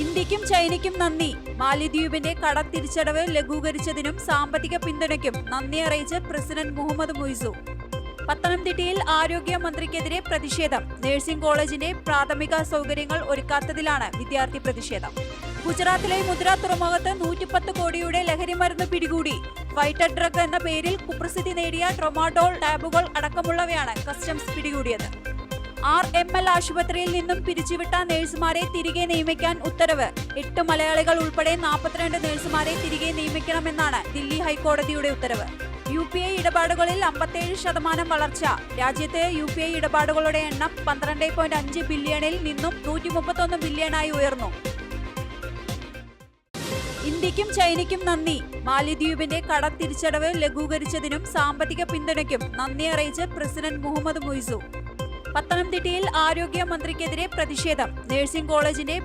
ഇന്ത്യക്കും ചൈനയ്ക്കും നന്ദി. മാലിദ്വീപിന്റെ കടത്തിരിച്ചടവ് ലഘൂകരിച്ചതിനും സാമ്പത്തിക പിന്തുണയ്ക്കും നന്ദി അറിയിച്ച് പ്രസിഡന്റ് മുഹമ്മദ് മുയ്സു. പത്തനംതിട്ടയിൽ ആരോഗ്യമന്ത്രിക്കെതിരെ പ്രതിഷേധം. നഴ്സിംഗ് കോളേജിന്റെ പ്രാഥമിക സൗകര്യങ്ങൾ ഒരുക്കാത്തതിലാണ് വിദ്യാർത്ഥി പ്രതിഷേധം. ഗുജറാത്തിലെ മുദ്ര തുറമുഖത്ത് 110 കോടിയുടെ ലഹരിമരുന്ന് പിടികൂടി. ഫൈറ്റർ ഡ്രഗ് എന്ന പേരിൽ കുപ്രസിദ്ധി നേടിയ ട്രൊമാഡോൾ ടാബുകൾ അടക്കമുള്ളവയാണ് കസ്റ്റംസ് പിടികൂടിയത്. RML ആശുപത്രിയിൽ നിന്നും പിരിച്ചുവിട്ട നഴ്സുമാരെ തിരികെ നിയമിക്കാൻ ഉത്തരവ്. 8 മലയാളികൾ ഉൾപ്പെടെ 42 നഴ്സുമാരെ തിരികെ നിയമിക്കണമെന്നാണ് ദില്ലി ഹൈക്കോടതിയുടെ ഉത്തരവ്. UPI ഇടപാടുകളിൽ 57% വളർച്ച. രാജ്യത്തെ UPI ഇടപാടുകളുടെ എണ്ണം 12.5 ബില്യണിൽ നിന്നും 131 ബില്യണായി ഉയർന്നു. ഇന്ത്യക്കും ചൈനയ്ക്കും നന്ദി. മാലിദ്വീപിന്റെ കടത്തിരിച്ചടവ് ലഘൂകരിച്ചതിനും സാമ്പത്തിക പിന്തുണയ്ക്കും നന്ദി അറിയിച്ച് പ്രസിഡന്റ് മുഹമ്മദ് മുയ്സു. പത്തനംതിട്ടയിൽ ആരോഗ്യമന്ത്രിക്കെതിരെ പ്രതിഷേധം. നഴ്സിംഗ് കോളേജിന്റെ